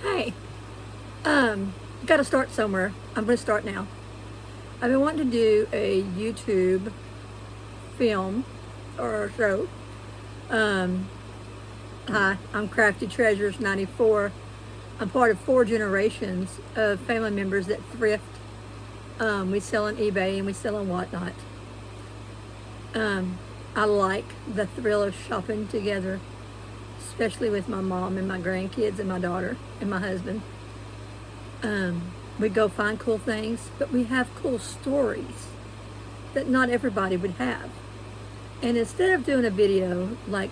Hey, got to start somewhere. I'm going to start now. I've been wanting to do a YouTube film or show. Um, Hi, I'm Crafty Treasures 94. I'm part of 4 generations of family members that thrift. We sell on eBay and we sell on whatnot. I like the thrill of shopping together, especially with my mom and my grandkids and my daughter and my husband. We go find cool things, but we have cool stories that not everybody would have. And instead of doing a video like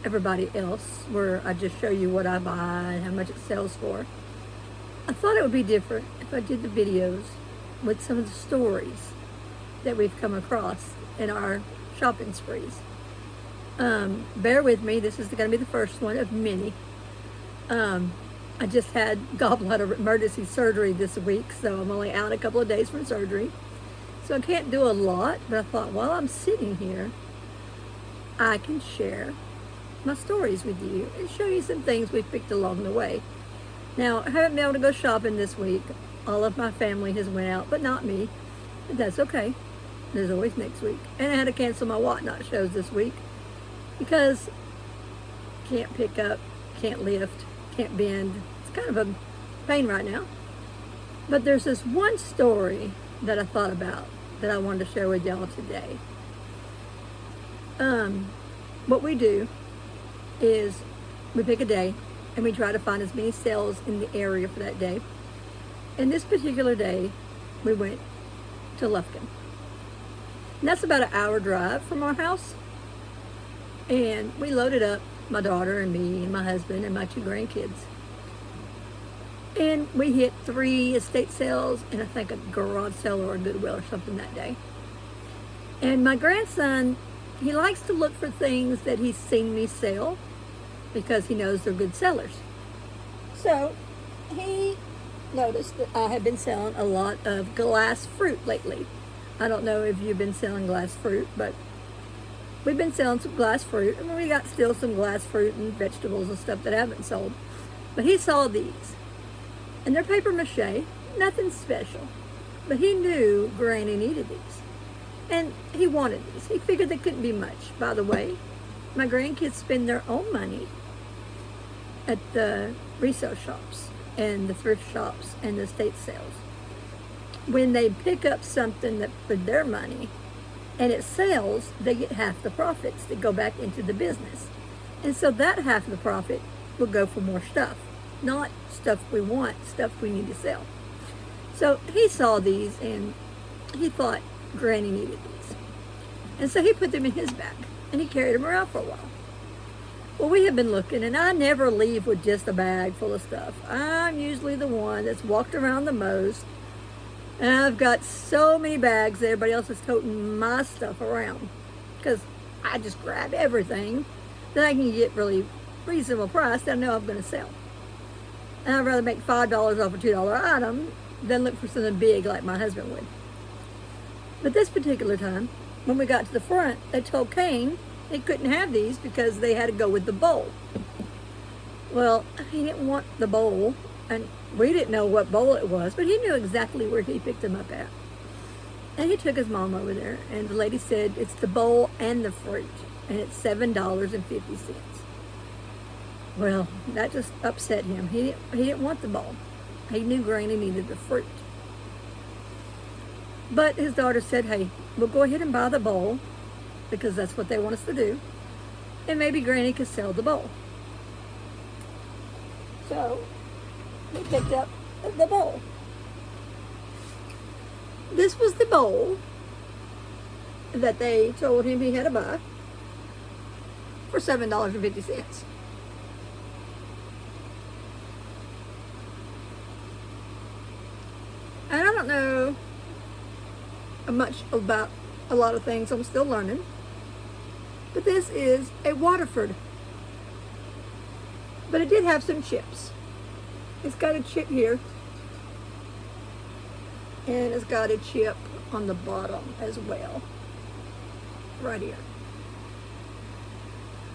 everybody else, where I just show you what I buy and how much it sells for, I thought it would be different if I did the videos with some of the stories that we've come across in our shopping sprees. Bear with me, this is going to be the first one of many. I just had gallbladder emergency surgery this week, so I'm only out a couple of days from surgery. So I can't do a lot, but I thought while I'm sitting here, I can share my stories with you and show you some things we've picked along the way. Now, I haven't been able to go shopping this week. All of my family has went out, but not me. But that's okay. There's always next week. And I had to cancel my whatnot shows this week because can't pick up, can't lift, can't bend. It's kind of a pain right now. But there's this one story that I thought about that I wanted to share with y'all today. What we do is we pick a day and we try to find as many sales in the area for that day. And this particular day, we went to Lufkin. And that's about an hour drive from our house. And we loaded up, my daughter and me and my husband and my 2 grandkids. And we hit 3 estate sales and I think a garage sale or a Goodwill or something that day. And my grandson, he likes to look for things that he's seen me sell because he knows they're good sellers. So he noticed that I have been selling a lot of glass fruit lately. I don't know if you've been selling glass fruit, but we've been selling some glass fruit. I mean, we got still some glass fruit and vegetables and stuff that haven't sold. But he saw these. And they're paper mache, nothing special. But he knew Granny needed these. And he wanted these. He figured they couldn't be much. By the way, my grandkids spend their own money at the resale shops and the thrift shops and the estate sales. When they pick up something that for their money and it sells, they get half the profits that go back into the business. And so that half of the profit will go for more stuff. Not stuff we want, stuff we need to sell. So he saw these and he thought Granny needed these. And so he put them in his bag and he carried them around for a while. Well, we have been looking and I never leave with just a bag full of stuff. I'm usually the one that's walked around the most. And I've got so many bags that everybody else is toting my stuff around because I just grab everything that I can get really reasonable price that I know I'm going to sell. And I'd rather make $5 off a $2 item than look for something big like my husband would. But this particular time, when we got to the front, they told Kane he couldn't have these because they had to go with the bowl. Well, he didn't want the bowl, and we didn't know what bowl it was, but he knew exactly where he picked them up at. And he took his mom over there, and the lady said it's the bowl and the fruit, and it's $7.50. Well, that just upset him. He didn't want the bowl. He knew Granny needed the fruit. But his daughter said, hey, we'll go ahead and buy the bowl because that's what they want us to do. And maybe Granny could sell the bowl. So we picked up the bowl. This was the bowl that they told him he had to buy for $7.50. And I don't know much about a lot of things. I'm still learning. But this is a Waterford. But it did have some chips. It's got a chip here. And it's got a chip on the bottom as well. Right here.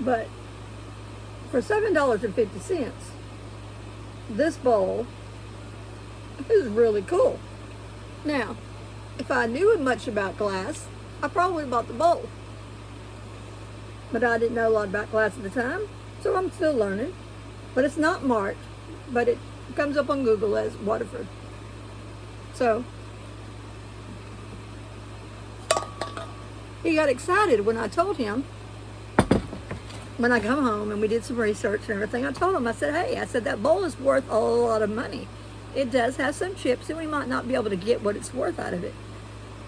But for $7.50, this bowl is really cool. Now, if I knew much about glass, I probably bought the bowl. But I didn't know a lot about glass at the time, so I'm still learning. But it's not marked, but it comes up on Google as Waterford. So, he got excited when I told him, when I come home and we did some research and everything, I told him, I said, hey, I said, that bowl is worth a lot of money. It does have some chips and we might not be able to get what it's worth out of it.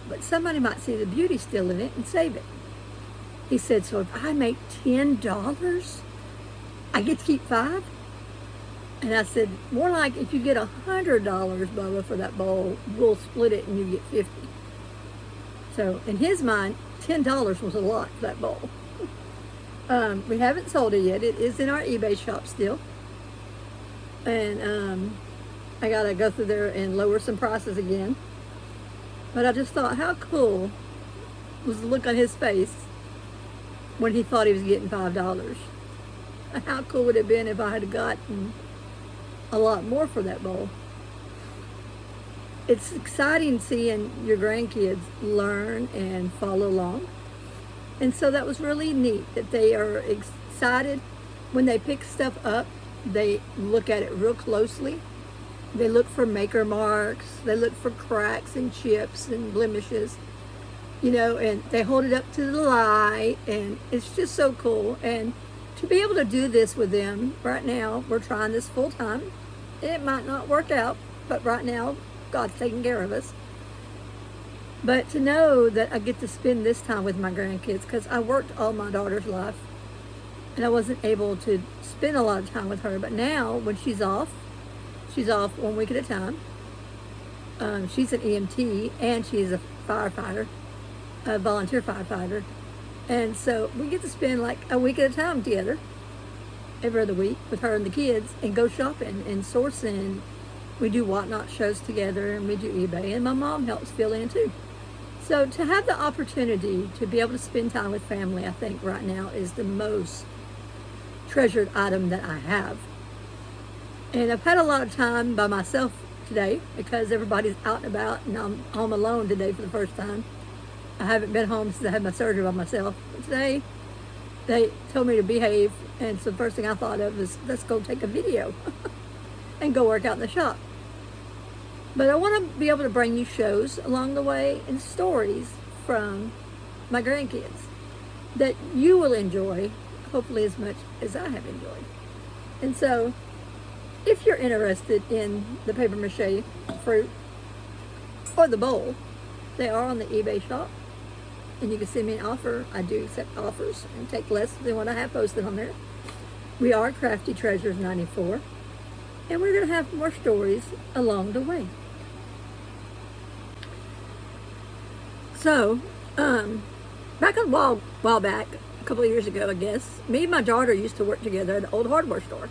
But somebody might see the beauty still in it and save it. He said, so if I make $10, I get to keep 5? And I said, more like if you get $100, Bubba, for that bowl, we'll split it and you get 50. So in his mind, $10 was a lot for that bowl. We haven't sold it yet. It is in our eBay shop still. And I got to go through there and lower some prices again. But I just thought how cool was the look on his face when he thought he was getting $5. How cool would it have been if I had gotten a lot more for that bowl? It's exciting seeing your grandkids learn and follow along. And so that was really neat that they are excited when they pick stuff up. They look at it real closely. They look for maker marks. They look for cracks and chips and blemishes, you know, and they hold it up to the light, and it's just so cool. And to be able to do this with them right now, we're trying this full time. It might not work out, but right now, God's taking care of us. But to know that I get to spend this time with my grandkids, because I worked all my daughter's life and I wasn't able to spend a lot of time with her. But now when she's off 1 week at a time. She's an EMT and she's a firefighter, a volunteer firefighter. And so we get to spend like a week at a time together every other week with her and the kids and go shopping and sourcing. We do whatnot shows together and we do eBay, and my mom helps fill in too. So to have the opportunity to be able to spend time with family, I think right now is the most treasured item that I have. And I've had a lot of time by myself today because everybody's out and about, and I'm home alone today for the first time. I haven't been home since I had my surgery by myself. But today, they told me to behave, and so the first thing I thought of is, let's go take a video and go work out in the shop. But I want to be able to bring you shows along the way and stories from my grandkids that you will enjoy, hopefully as much as I have enjoyed. And so, if you're interested in the paper mache fruit or the bowl, they are on the eBay shop, and you can send me an offer. I do accept offers and take less than what I have posted on there. We are Crafty Treasures 94, and we're going to have more stories along the way. So, back a while back, a couple of years ago, I guess, me and my daughter used to work together at an old hardware store.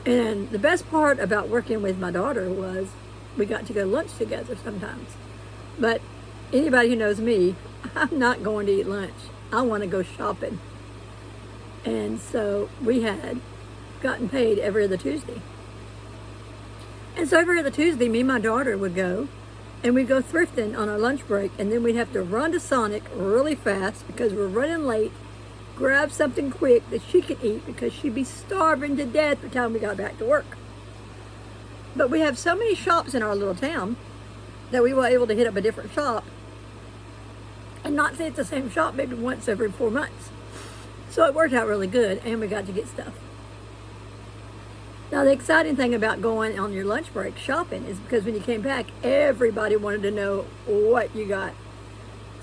And the best part about working with my daughter was we got to go to lunch together sometimes. But anybody who knows me, I'm not going to eat lunch. I want to go shopping. And so we had gotten paid every other Tuesday. And so every other Tuesday, me and my daughter would go, and we'd go thrifting on our lunch break, and then we'd have to run to Sonic really fast because we're running late, grab something quick that she could eat because she'd be starving to death by the time we got back to work. But we have so many shops in our little town that we were able to hit up a different shop and not stay at the same shop maybe once every 4 months. So it worked out really good, and we got to get stuff. Now, the exciting thing about going on your lunch break shopping is because when you came back, everybody wanted to know what you got.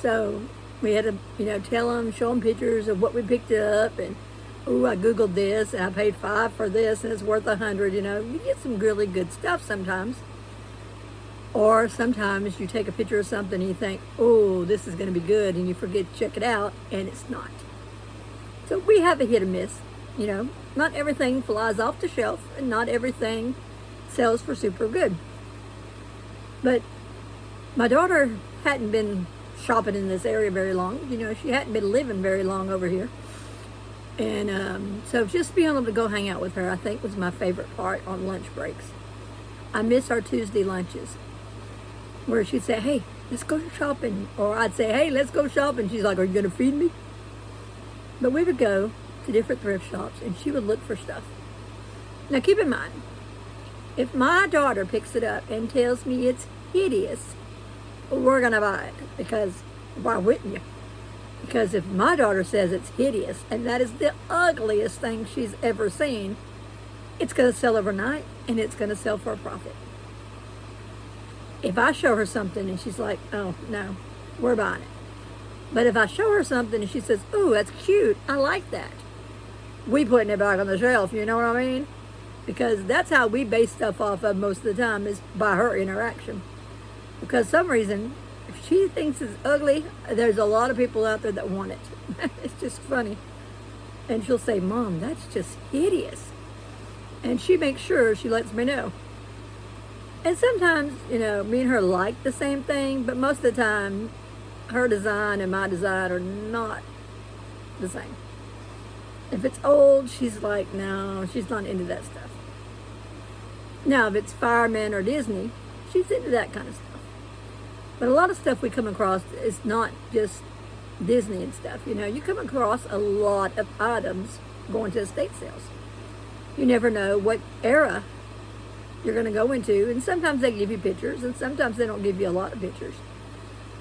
So we had to, tell them, show them pictures of what we picked up, and, oh, I Googled this, and I paid $5 for this, and it's worth $100, You get some really good stuff sometimes. Or sometimes you take a picture of something and you think, oh, this is going to be good, and you forget to check it out, and it's not. So we have a hit or miss, Not everything flies off the shelf, and not everything sells for super good. But my daughter hadn't been shopping in this area very long. She hadn't been living very long over here. And so just being able to go hang out with her, I think, was my favorite part on lunch breaks. I miss our Tuesday lunches where she'd say, hey, let's go shopping. Or I'd say, hey, let's go shopping. She's like, are you going to feed me? But we would go to different thrift shops and she would look for stuff. Now keep in mind, if my daughter picks it up and tells me it's hideous, we're going to buy it. Because why wouldn't you? Because if my daughter says it's hideous and that is the ugliest thing she's ever seen, it's going to sell overnight and it's going to sell for a profit. If I show her something and she's like, oh, no, we're buying it. But if I show her something and she says, ooh, that's cute, I like that, we putting it back on the shelf, you know what I mean? Because that's how we base stuff off of most of the time, is by her interaction. Because some reason, if she thinks it's ugly, there's a lot of people out there that want it. It's just funny. And she'll say, Mom, that's just hideous. And she makes sure she lets me know. And sometimes, you know, me and her like the same thing, but most of the time, her design and my design are not the same. If it's old, she's like, no, she's not into that stuff. Now, if it's firemen or Disney, she's into that kind of stuff. But a lot of stuff we come across is not just Disney and stuff. You know, you come across a lot of items going to estate sales. You never know what era you're going to go into. And sometimes they give you pictures, and sometimes they don't give you a lot of pictures.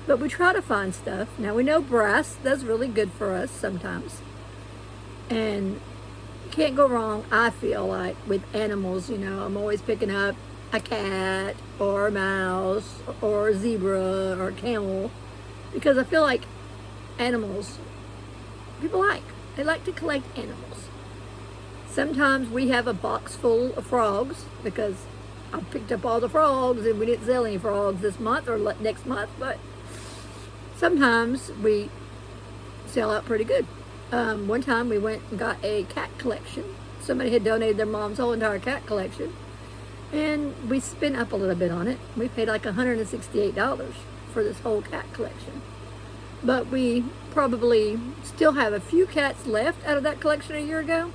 But we try to find stuff. Now, we know brass does really good for us sometimes. And you can't go wrong, I feel like, with animals. You know, I'm always picking up a cat or a mouse or a zebra or a camel, because I feel like animals, people they like to collect animals. Sometimes we have a box full of frogs because I picked up all the frogs and we didn't sell any frogs this month or next month, but sometimes we sell out pretty good. One time we went and got a cat collection. Somebody had donated their mom's whole entire cat collection, and we spent up a little bit on it. We paid like $168 for this whole cat collection. But we probably still have a few cats left out of that collection a year ago,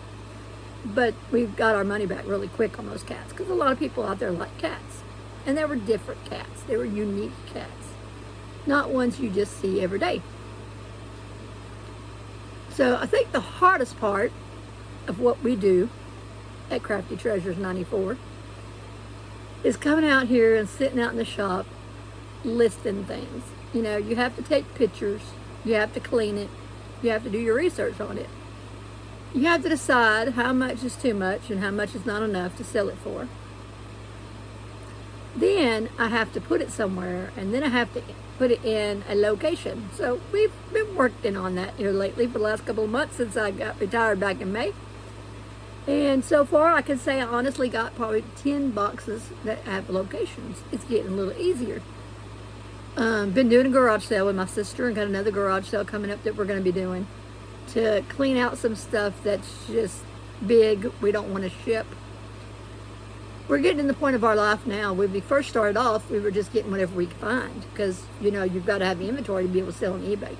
but we got our money back really quick on those cats because a lot of people out there like cats. And they were different cats. They were unique cats, not ones you just see every day. So I think the hardest part of what we do at Crafty Treasures 94 is coming out here and sitting out in the shop listing things. You know, you have to take pictures, you have to clean it, you have to do your research on it. You have to decide how much is too much and how much is not enough to sell it for. Then I have to put it somewhere, and then I have to put it in a location. So we've been working on that here lately for the last couple of months since I got retired back in May. And so far I can say I honestly got probably 10 boxes that have locations. It's getting a little easier. Been doing a garage sale with my sister, and got another garage sale coming up that we're going to be doing to clean out some stuff that's just big we don't want to ship. We're getting to the point of our life now. When we first started off, we were just getting whatever we could find because, you know, you've got to have the inventory to be able to sell on eBay.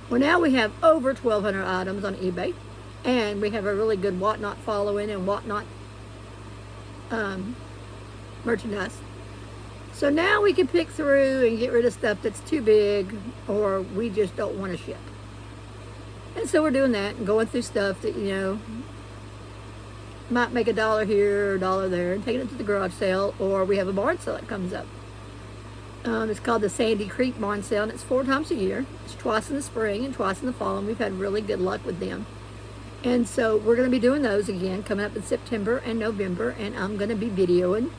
Well, now we have over 1,200 items on eBay, and we have a really good Whatnot following and Whatnot merchandise. So now we can pick through and get rid of stuff that's too big or we just don't want to ship. And so we're doing that and going through stuff that, you know, might make $1 here or $1 there, and taking it to the garage sale, or we have a barn sale that comes up. It's called the Sandy Creek Barn Sale, and it's 4 times a year. It's twice in the spring and twice in the fall, and we've had really good luck with them. And so we're going to be doing those again coming up in September and November, and I'm going to be videoing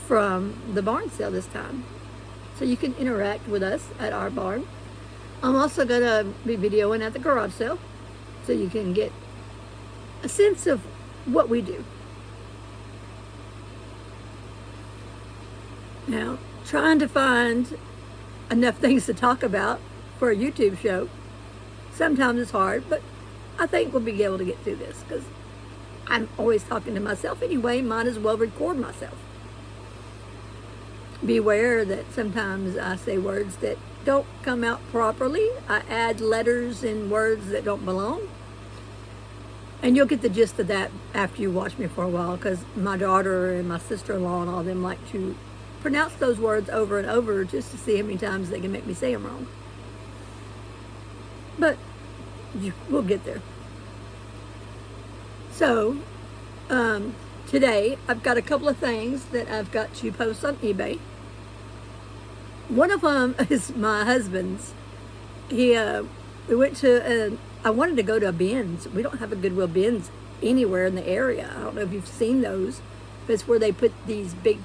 from the barn sale this time, so you can interact with us at our barn. I'm also going to be videoing at the garage sale, so you can get a sense of what we do. Now, trying to find enough things to talk about for a YouTube show, sometimes it's hard, but I think we'll be able to get through this because I'm always talking to myself anyway. Might as well record myself. Beware that sometimes I say words that don't come out properly. I add letters in words that don't belong. And you'll get the gist of that after you watch me for a while, because my daughter and my sister-in-law and all of them like to pronounce those words over and over just to see how many times they can make me say them wrong. But we'll get there. So, today I've got a couple of things that I've got to post on eBay. One of them is my husband's. We went to, I wanted to go to a Ben's. We don't have a Goodwill Ben's anywhere in the area. I don't know if you've seen those, but it's where they put these big,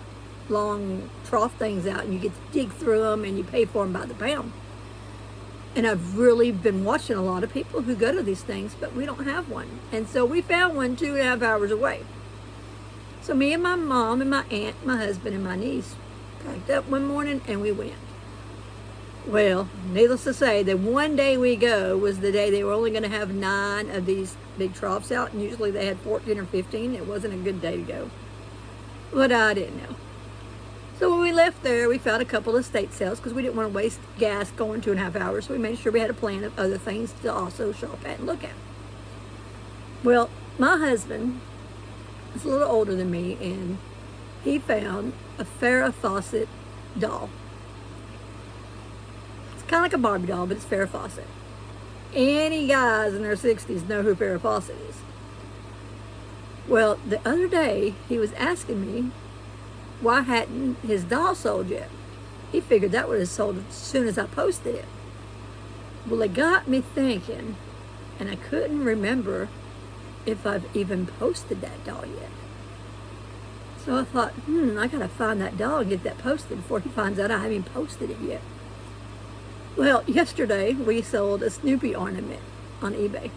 long trough things out, and you get to dig through them, and you pay for them by the pound. And I've really been watching a lot of people who go to these things, but we don't have one. And so we found one 2.5 hours away. So me and my mom and my aunt, my husband and my niece packed up one morning and we went. Well, needless to say, the one day we go was the day they were only going to have 9 of these big troughs out, and usually they had 14 or 15. It wasn't a good day to go. But I didn't know. So when we left there, we found a couple of estate sales because we didn't want to waste gas going 2.5 hours. So we made sure we had a plan of other things to also shop at and look at. Well, my husband is a little older than me, and he found a Farrah Fawcett doll. It's kind of like a Barbie doll, but it's Farrah Fawcett. Any guys in their 60s know who Farrah Fawcett is. Well, the other day, he was asking me why hadn't his doll sold yet. He figured that would have sold as soon as I posted it. Well, it got me thinking, and I couldn't remember if I've even posted that doll yet. So I thought, I gotta find that doll and get that posted before he finds out I haven't posted it yet. Well, yesterday we sold a Snoopy ornament on eBay.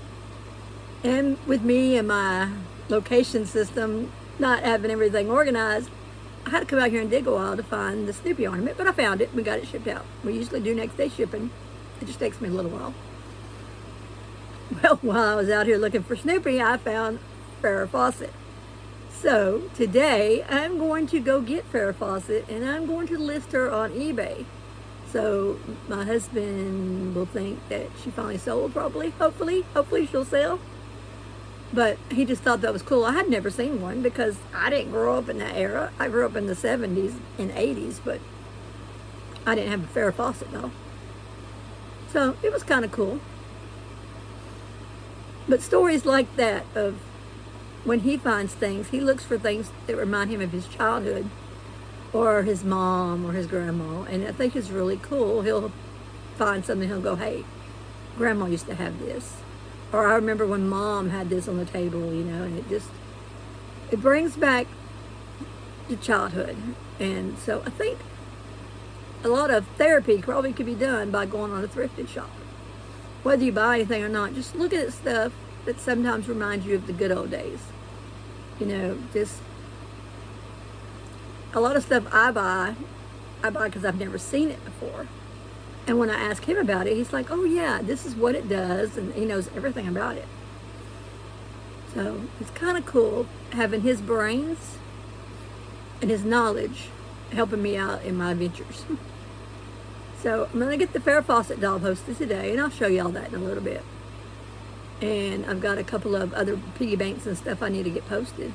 And with me and my location system not having everything organized, I had to come out here and dig a while to find the Snoopy ornament, but I found it. We got it shipped out. We usually do next day shipping. It just takes me a little while. Well, while I was out here looking for Snoopy, I found Farrah Fawcett. So today I'm going to go get Farrah Fawcett, and I'm going to list her on eBay. So my husband will think that she finally sold, probably. Hopefully she'll sell. But he just thought that was cool. I had never seen one because I didn't grow up in that era. I grew up in the 70s and 80s, but I didn't have a Farrah Fawcett doll. So it was kind of cool. But stories like that of when he finds things, he looks for things that remind him of his childhood or his mom or his grandma. And I think it's really cool. He'll find something, he'll go, hey, Grandma used to have this. Or I remember when Mom had this on the table, and it brings back to childhood. And so I think a lot of therapy probably could be done by going on a thrifted shop. Whether you buy anything or not, just look at stuff that sometimes reminds you of the good old days. Just a lot of stuff I buy because I've never seen it before. And when I ask him about it, he's like, oh yeah, this is what it does. And he knows everything about it. So it's kind of cool having his brains and his knowledge helping me out in my adventures. So I'm going to get the Farrah Fawcett doll posted today, and I'll show you all that in a little bit. And I've got a couple of other piggy banks and stuff I need to get posted.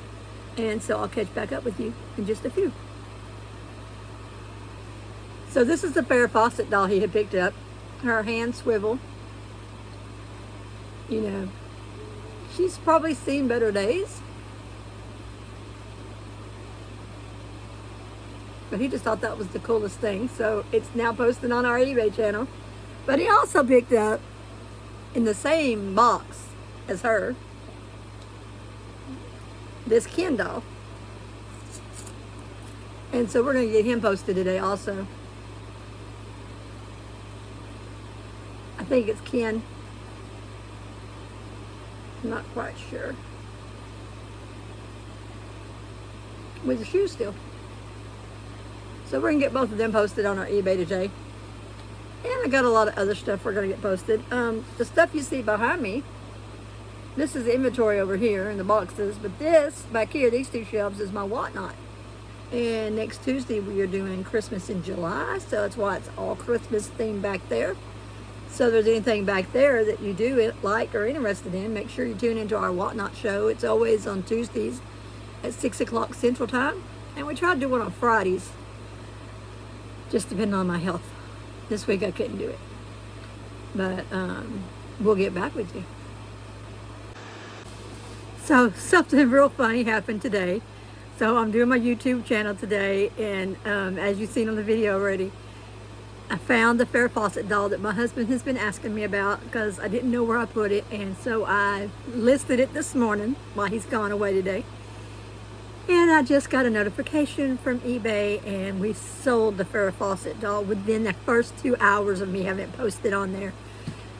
And so I'll catch back up with you in just a few. So this is the Farrah Fawcett doll he had picked up. Her hand swivel. She's probably seen better days. But he just thought that was the coolest thing. So it's now posted on our eBay channel. But he also picked up, in the same box as her, this Ken doll. And so we're going to get him posted today also. I think it's Ken. I'm not quite sure. With the shoes still. So we're going to get both of them posted on our eBay today. And I got a lot of other stuff we're going to get posted. The stuff you see behind me, this is the inventory over here in the boxes. But this, back here, these two shelves is my whatnot. And next Tuesday we are doing Christmas in July. So that's why it's all Christmas themed back there. So if there's anything back there that you do like or interested in, make sure you tune into our Whatnot show. It's always on Tuesdays at 6 o'clock Central Time. And we try to do one on Fridays, just depending on my health. This week I couldn't do it. But we'll get back with you. So something real funny happened today. So I'm doing my YouTube channel today, and as you've seen on the video already, I found the Farrah Fawcett doll that my husband has been asking me about because I didn't know where I put it, and so I listed it this morning while he's gone away today. And I just got a notification from eBay, and we sold the Farrah Fawcett doll within the first 2 hours of me having it posted on there.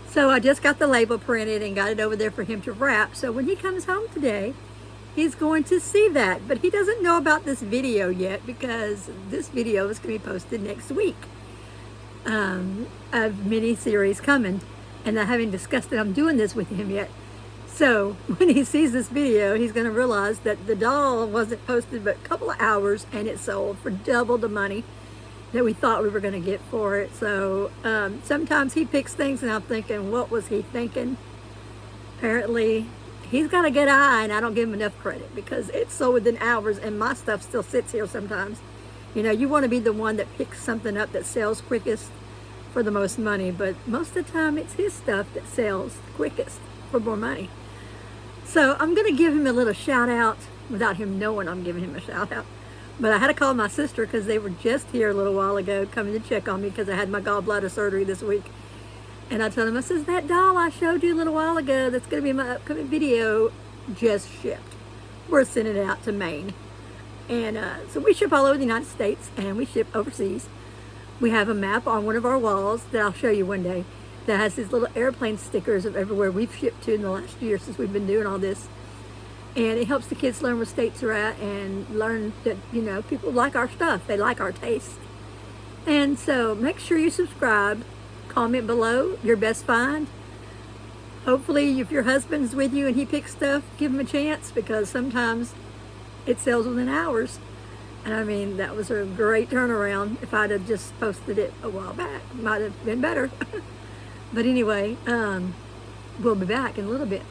So I just got the label printed and got it over there for him to wrap. So when he comes home today, he's going to see that. But he doesn't know about this video yet because this video is going to be posted next week. A mini series coming, and I haven't discussed that I'm doing this with him yet. So when he sees this video, he's going to realize that the doll wasn't posted but a couple of hours, and it sold for double the money that we thought we were going to get for it. So sometimes he picks things and I'm thinking, what was he thinking? Apparently he's got a good eye, and I don't give him enough credit because it's sold within hours, and my stuff still sits here sometimes. You know, you want to be the one that picks something up that sells quickest for the most money, but most of the time it's his stuff that sells quickest for more money. So I'm going to give him a little shout out without him knowing I'm giving him a shout out. But I had to call my sister because they were just here a little while ago coming to check on me because I had my gallbladder surgery this week. And I told them, I says, that doll I showed you a little while ago that's going to be in my upcoming video just shipped. We're sending it out to Maine. And so we ship all over the United States, and we ship overseas. We have a map on one of our walls that I'll show you one day that has these little airplane stickers of everywhere we've shipped to in the last year since we've been doing all this. And it helps the kids learn where states are at and learn that, you know, people like our stuff. They like our taste. And so make sure you subscribe. Comment below your best find. Hopefully if your husband's with you and he picks stuff, give him a chance, because sometimes it sells within hours. And I mean, that was a great turnaround. If I'd have just posted it a while back, it might have been better. But anyway, we'll be back in a little bit.